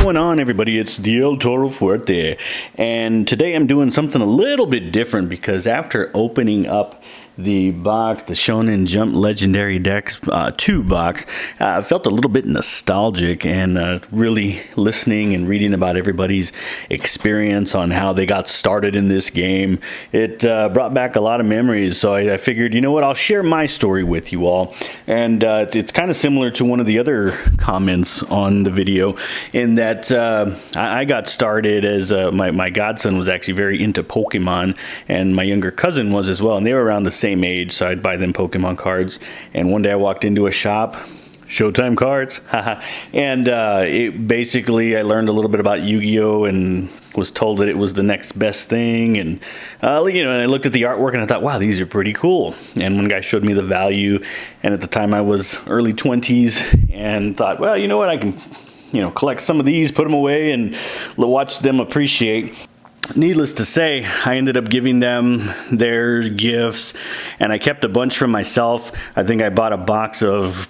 going on, everybody? It's the El Toro Fuerte, and today I'm doing something a little bit different because after opening up the box, the Shonen Jump Legendary Decks 2 box, I felt a little bit nostalgic and really listening and reading about everybody's experience on how they got started in this game. It brought back a lot of memories, so I figured, you know what, I'll share my story with you all. And it's kind of similar to one of the other comments on the video in that I got started as my godson was actually very into Pokemon, and my younger cousin was as well, and they were around the same age, so I'd buy them Pokemon cards. And one day I walked into a shop, Showtime cards, and I learned a little bit about Yu-Gi-Oh! And was told that it was the next best thing, and and I looked at the artwork and I thought, wow, these are pretty cool. And one guy showed me the value, and at the time I was early 20s and thought, well, you know what, I can collect some of these, put them away, and watch them appreciate. Needless to say, I ended up giving them their gifts, and I kept a bunch for myself. I think I bought a box of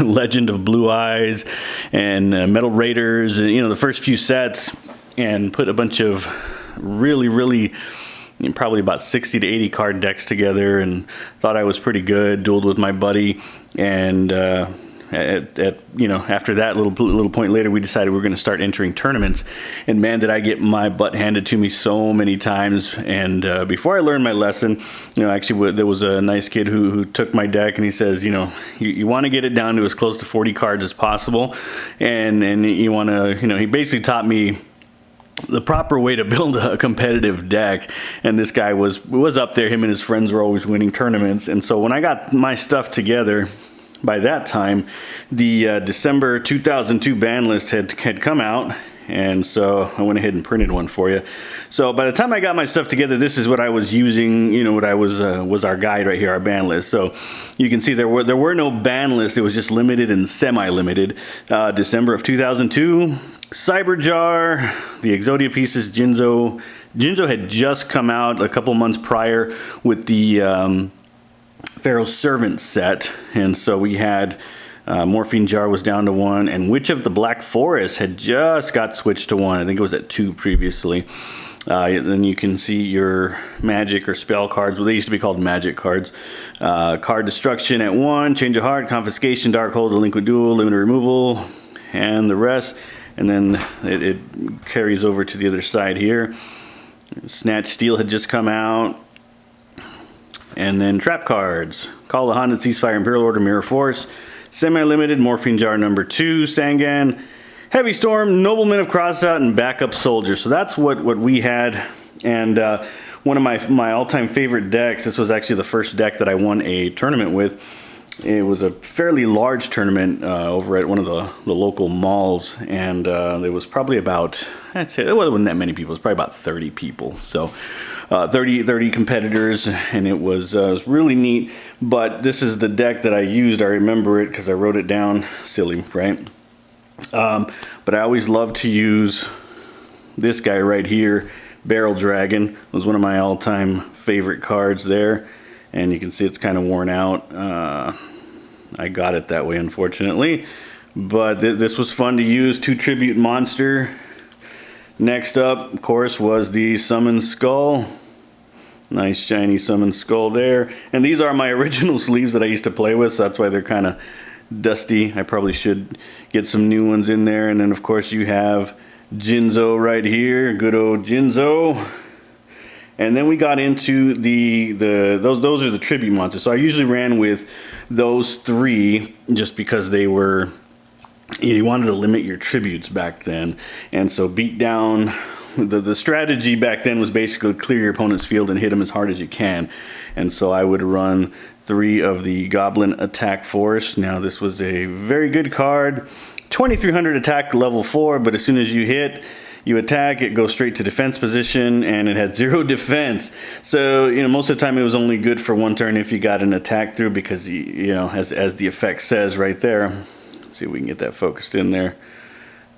Legend of Blue Eyes and Metal Raiders, the first few sets, and put a bunch of really probably about 60 to 80 card decks together, and thought I was pretty good. Dueled with my buddy, and after that little point later, we decided we were going to start entering tournaments. And man, did I get my butt handed to me so many times. And before I learned my lesson, actually there was a nice kid who took my deck, and he says, you want to get it down to as close to 40 cards as possible, and you want to, he basically taught me the proper way to build a competitive deck. And this guy was up there. Him and his friends were always winning tournaments. And so when I got my stuff together, by that time, the December 2002 ban list had come out, and so I went ahead and printed one for you. So by the time I got my stuff together, this is what I was using. What I was our guide right here, our ban list. So you can see there were no ban lists. It was just limited and semi-limited. December of 2002, Cyberjar, the Exodia pieces, Jinzo. Jinzo had just come out a couple months prior with the Pharaoh's Servant set, and so we had Morphine Jar was down to 1, and Witch of the Black Forest had just got switched to 1. I think it was at 2 previously. Then you can see your magic or spell cards. Well, they used to be called magic cards. Card Destruction at 1, Change of Heart, Confiscation, Darkhold, Delinquent Duel, Limited Removal, and the rest. And then it carries over to the other side here. Snatch Steel had just come out. And then trap cards, Call the Haunted, Ceasefire, Imperial Order, Mirror Force, Semi-Limited, Morphine Jar number 2, Sangan, Heavy Storm, Nobleman of Crossout, and Backup Soldier. So that's what we had. And one of my all-time favorite decks, this was actually the first deck that I won a tournament with. It was a fairly large tournament over at one of the local malls, and there was probably about, I'd say, there wasn't that many people. It was probably about 30 people. So 30 competitors, and it was really neat. But this is the deck that I used. I remember it because I wrote it down. Silly, right? But I always loved to use this guy right here, Barrel Dragon. It was one of my all-time favorite cards there. And you can see it's kind of worn out. I got it that way, unfortunately. But this was fun to use. 2 Tribute Monster. Next up, of course, was the Summon Skull. Nice shiny Summon Skull there. And these are my original sleeves that I used to play with, so that's why they're kind of dusty. I probably should get some new ones in there. And then, of course, you have Jinzo right here. Good old Jinzo. And then we got into those are the tribute monsters. So I usually ran with those 3 just because they were, you wanted to limit your tributes back then. And so beat down, the strategy back then was basically clear your opponent's field and hit them as hard as you can. And so I would run 3 of the Goblin Attack Force. Now this was a very good card. 2300 attack level 4, but as soon as you hit, you attack, it goes straight to defense position, and it had 0 defense. So, most of the time it was only good for 1 turn if you got an attack through, because, as the effect says right there. Let's see if we can get that focused in there.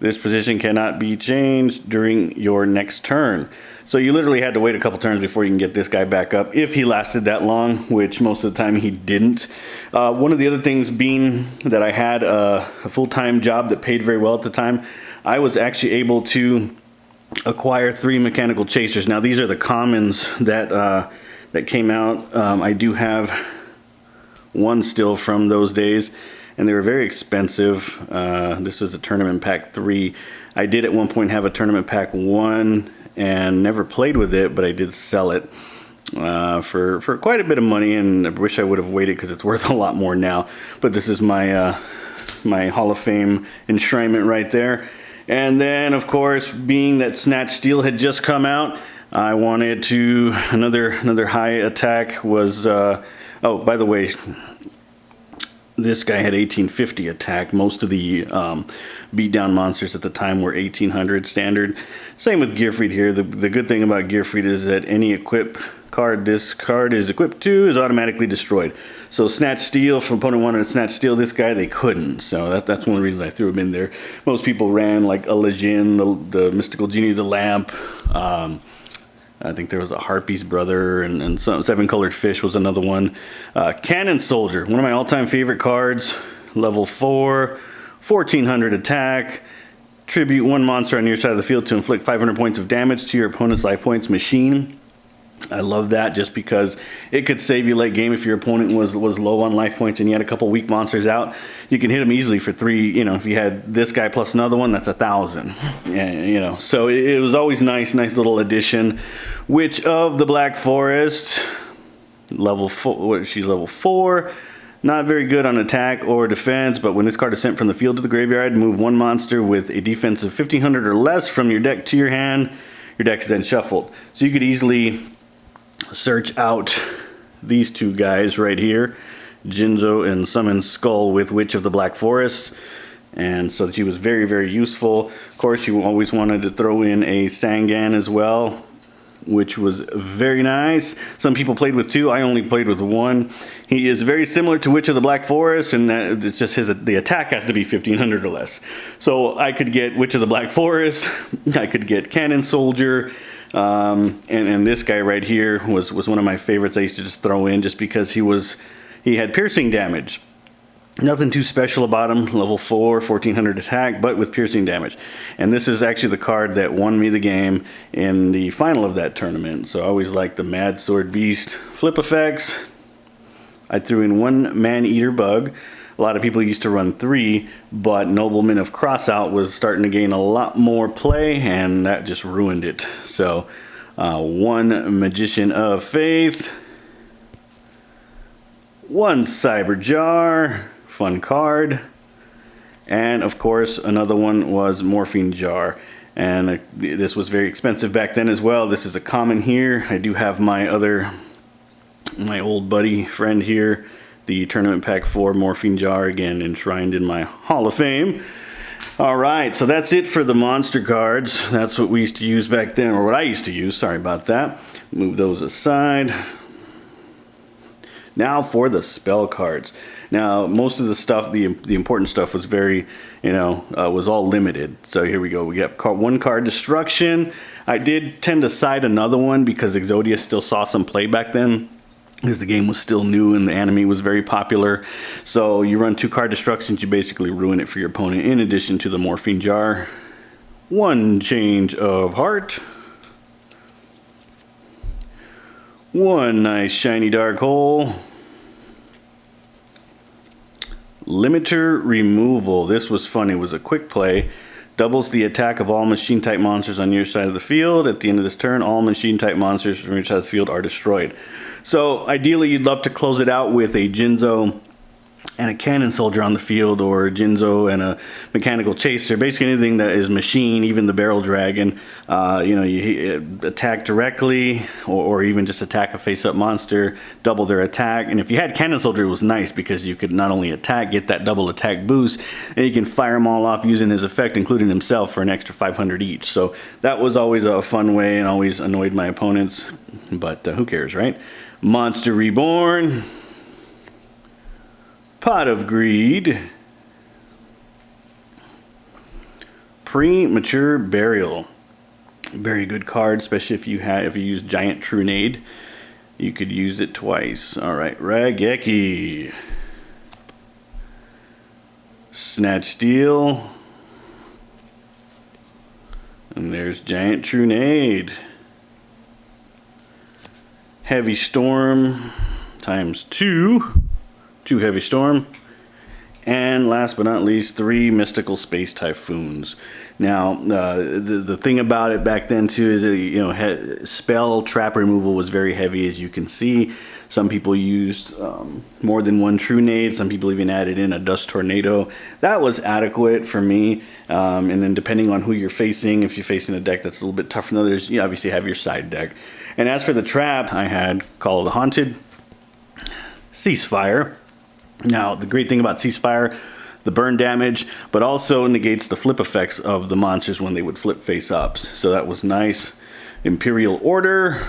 This position cannot be changed during your next turn. So you literally had to wait a couple turns before you can get this guy back up, if he lasted that long, which most of the time he didn't. One of the other things being that I had a full-time job that paid very well at the time, I was actually able to acquire 3 mechanical chasers. Now these are the commons that that came out. I do have one still from those days, and they were very expensive. This is a tournament pack 3. I did at one point have a tournament pack 1 and never played with it, but I did sell it for quite a bit of money, and I wish I would have waited because it's worth a lot more now. But this is my my Hall of Fame enshrinement right there. And then, of course, being that Snatch Steel had just come out, I wanted to, another high attack was, oh, by the way, this guy had 1850 attack. Most of the beatdown monsters at the time were 1800 standard. Same with Gearfried here. The good thing about Gearfried is that any equip card this card is equipped to is automatically destroyed. So Snatch Steel, if an opponent wanted to Snatch Steel this guy, they couldn't. So that's one of the reasons I threw him in there. Most people ran like a Legion, the Mystical Genie, the Lamp. I think there was a Harpy's brother, and some 7-colored fish was another one. Cannon Soldier, one of my all-time favorite cards. Level 4, 1400 attack. Tribute 1 monster on your side of the field to inflict 500 points of damage to your opponent's life points machine. I love that just because it could save you late game if your opponent was low on life points and you had a couple weak monsters out. You can hit them easily for 3. You know, if you had this guy plus another one, that's 1,000. Yeah, you know, so it was always nice little addition. Witch of the Black Forest, level 4. She's level 4. Not very good on attack or defense, but when this card is sent from the field to the graveyard, move 1 monster with a defense of 1500 or less from your deck to your hand. Your deck is then shuffled. So you could easily search out these 2 guys right here, Jinzo and Summon Skull with Witch of the Black Forest, and so she was very, very useful. Of course, you always wanted to throw in a Sangan as well, which was very nice. Some people played with 2. I only played with 1. He is very similar to Witch of the Black Forest, and that it's just the attack has to be 1500 or less. So I could get Witch of the Black Forest, I could get Cannon Soldier, and this guy right here was one of my favorites. I used to just throw in just because he had piercing damage. Nothing too special about him. Level 4, 1400 attack, but with piercing damage. And this is actually the card that won me the game in the final of that tournament. So I always liked the Mad Sword Beast flip effects. I threw in 1 Man-Eater Bug. A lot of people used to run 3, but Nobleman of Crossout was starting to gain a lot more play, and that just ruined it. So 1 Magician of Faith, 1 Cyber Jar, fun card, and of course another one was Morphine Jar, and this was very expensive back then as well. This is a common here. I do have my old buddy friend here, the Tournament Pack 4 Morphine Jar, again enshrined in my Hall of Fame. Alright, so that's it for the monster cards. That's what we used to use back then, or what I used to use, sorry about that. Move those aside. Now for the spell cards. Now most of the stuff, the important stuff was very, was all limited. So here we go. We got 1 card Destruction. I did tend to side another one because Exodia still saw some play back then, because the game was still new and the anime was very popular. So you run 2 card Destructions, you basically ruin it for your opponent, in addition to the Morphine Jar. 1 Change of Heart. 1 nice shiny Dark Hole. Limiter Removal. This was fun. It was a quick play. Doubles the attack of all machine type monsters on your side of the field. At the end of this turn, all machine type monsters from your side of the field are destroyed. So ideally you'd love to close it out with a Jinzo and a Cannon Soldier on the field, or a Jinzo and a Mechanical Chaser. Basically anything that is machine, even the Barrel Dragon. You attack directly, or even just attack a face-up monster, double their attack. And if you had Cannon Soldier, it was nice because you could not only attack, get that double attack boost, and you can fire them all off using his effect, including himself, for an extra 500 each. So that was always a fun way and always annoyed my opponents, but who cares, right? Monster Reborn. Pot of Greed. Premature Burial. Very good card, especially if you use Giant Trunade. You could use it twice. Alright, Raigeki. Snatch Steel. And there's Giant Trunade. Heavy Storm times 2. 2 Heavy Storm. And last but not least, 3 Mystical Space Typhoons. Now, the thing about it back then too is that, you know, spell trap removal was very heavy, as you can see. Some people used more than 1 Trunade. Some people even added in a Dust Tornado. That was adequate for me. And then depending on who you're facing, if you're facing a deck that's a little bit tougher than others, you obviously have your side deck. And as for the trap, I had Call of the Haunted, Ceasefire. Now, the great thing about Ceasefire, the burn damage, but also negates the flip effects of the monsters when they would flip face up. So that was nice. Imperial Order,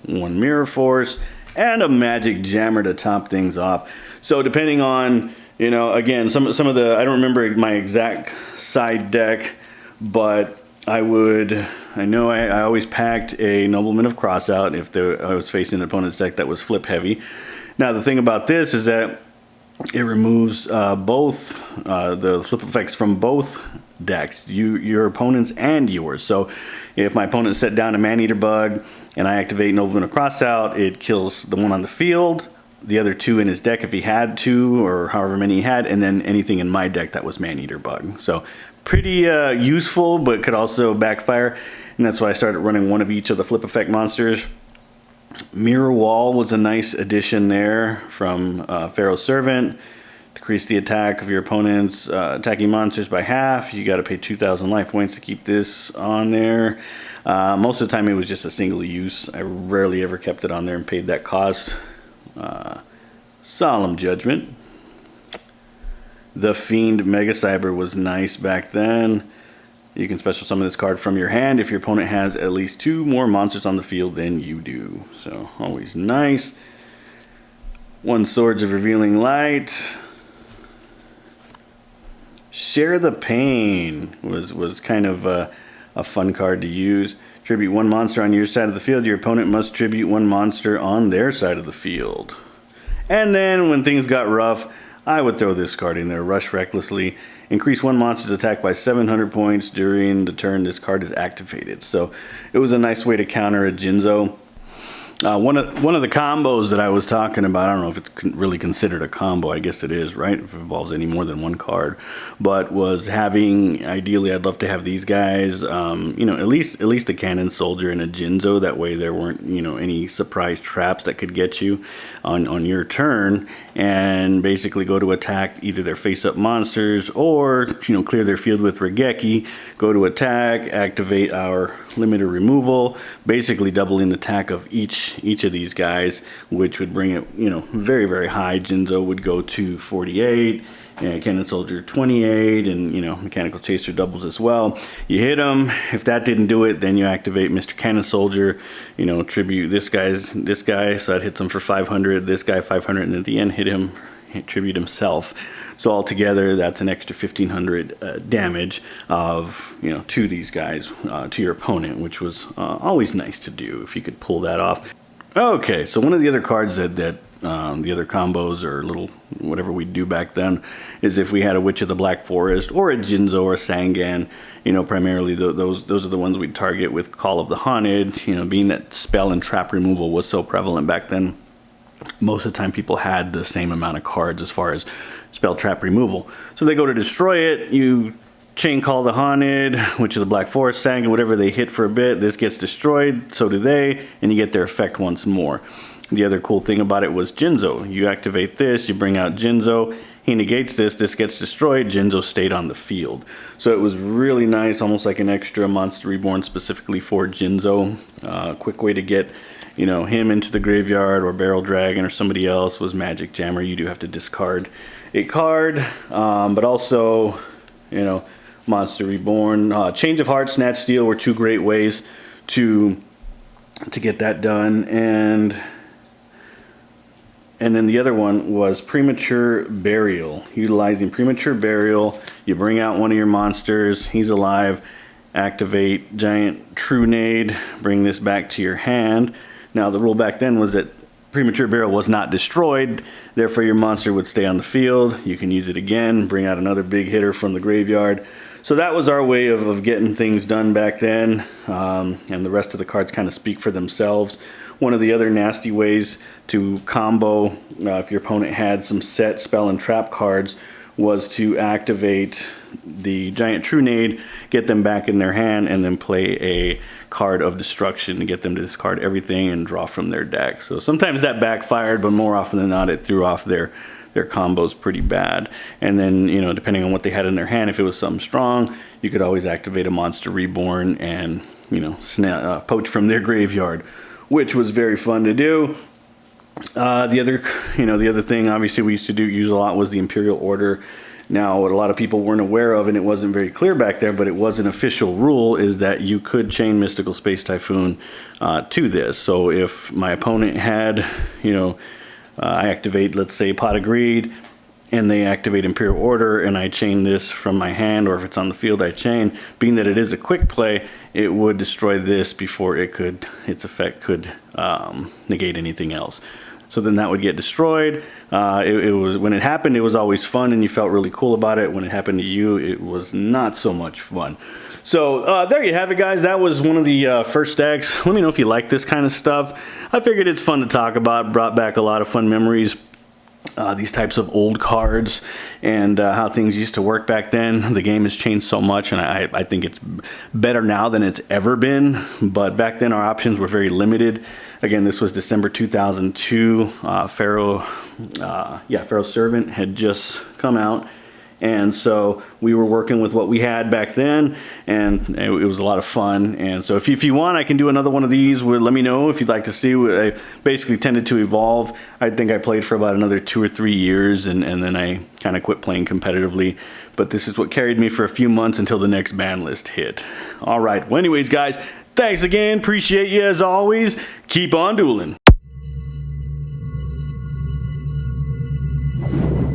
1 Mirror Force, and a Magic Jammer to top things off. So depending on, you know, again, some of the, I don't remember my exact side deck, but I know I always packed a Nobleman of Crossout if I was facing an opponent's deck that was flip heavy. Now the thing about this is that it removes both the flip effects from both decks, your opponent's and yours. So if my opponent set down a Maneater Bug and I activate Nobleman of Crossout, it kills the one on the field, the other 2 in his deck if he had 2 or however many he had, and then anything in my deck that was Maneater Bug. So pretty useful, but could also backfire, and that's why I started running 1 of each of the flip effect monsters. Mirror Wall was a nice addition there from Pharaoh's Servant. Decrease the attack of your opponent's attacking monsters by half. You got to pay 2,000 life points to keep this on there. Most of the time it was just a single use. I rarely ever kept it on there and paid that cost. Solemn Judgment. The Fiend Mega Cyber was nice back then. You can special summon this card from your hand if your opponent has at least 2 more monsters on the field than you do. So, always nice. 1 Swords of Revealing Light. Share the Pain was kind of a fun card to use. Tribute 1 monster on your side of the field. Your opponent must tribute 1 monster on their side of the field. And then, when things got rough, I would throw this card in there. Rush Recklessly. Increase 1 monster's attack by 700 points during the turn this card is activated. So it was a nice way to counter a Jinzo. One of the combos that I was talking about, I don't know if it's really considered a combo, I guess it is, right? If it involves any more than 1 card, but was having, ideally I'd love to have these guys, you know, at least a Cannon Soldier and a Jinzo. That way there weren't, you know, any surprise traps that could get you on your turn, and basically go to attack either their face-up monsters or, you know, clear their field with Regeki, go to attack, activate our limiter removal, basically doubling the attack of each of these guys, which would bring it, you know, very, very high. Jinzo would go to 48, and Cannon Soldier 28, and, you know, Mechanical Chaser doubles as well. You hit him. If that didn't do it, then you activate Mr. Cannon Soldier, you know, tribute this guy, so that hits him for 500, this guy 500, and at the end tribute himself. So altogether, that's an extra 1,500 damage of, you know, to these guys, to your opponent, which was always nice to do if you could pull that off. Okay, so one of the other cards that the other combos or little whatever we do back then is if we had a Witch of the Black Forest or a Jinzo or a Sangan, you know, primarily those are the ones we'd target with Call of the Haunted, you know, being that spell and trap removal was so prevalent back then. Most of the time people had the same amount of cards as far as spell trap removal. So they go to destroy it, you chain Call the Haunted, Witch of the Black Forest, Sangan, whatever they hit for a bit, this gets destroyed, so do they, and you get their effect once more. The other cool thing about it was Jinzo. You activate this, you bring out Jinzo, he negates this gets destroyed, Jinzo stayed on the field. So it was really nice, almost like an extra Monster Reborn specifically for Jinzo. Quick way to get, you know, him into the graveyard, or Barrel Dragon or somebody else was Magic Jammer. You do have to discard a card, but also, you know, Monster Reborn. Change of Heart, Snatch Steal were 2 great ways to get that done, and then the other one was Premature Burial. Utilizing Premature Burial, you bring out one of your monsters, he's alive, activate Giant Trunade, bring this back to your hand. Now the rule back then was that Premature Burial was not destroyed, therefore your monster would stay on the field. You can use it again, bring out another big hitter from the graveyard. So that was our way of getting things done back then, and the rest of the cards kind of speak for themselves. One of the other nasty ways to combo, if your opponent had some set spell and trap cards, was to activate the Giant Trunade, get them back in their hand, and then play a card of destruction to get them to discard everything and draw from their deck. So sometimes that backfired, but more often than not it threw off their combos pretty bad. And then, you know, depending on what they had in their hand, if it was something strong, you could always activate a Monster Reborn and, you know, poach from their graveyard, which was very fun to do. The other thing obviously we used to use a lot was the Imperial Order. Now, what a lot of people weren't aware of, and it wasn't very clear back there, but it was an official rule, is that you could chain Mystical Space Typhoon to this. So if my opponent had, you know, I activate, let's say, Pot of Greed, and they activate Imperial Order, and I chain this from my hand, or if it's on the field, I chain. Being that it is a quick play, it would destroy this before its effect could negate anything else. So then that would get destroyed. It was, when it happened, it was always fun, and you felt really cool about it. When it happened to you, it was not so much fun. So there you have it, guys. That was one of the first decks. Let me know if you like this kind of stuff. I figured it's fun to talk about. Brought back a lot of fun memories. These types of old cards and how things used to work back then. The game has changed so much, and I think it's better now than it's ever been. But back then our options were very limited. Again, this was December 2002. Pharaoh's Servant had just come out. And so we were working with what we had back then, and it was a lot of fun. And so if you want, I can do another one of these. Let me know if you'd like to see. I basically tended to evolve. I think I played for about another 2 or 3 years, and then I kind of quit playing competitively. But this is what carried me for a few months until the next ban list hit. All right. Well, anyways, guys, thanks again. Appreciate you as always. Keep on dueling.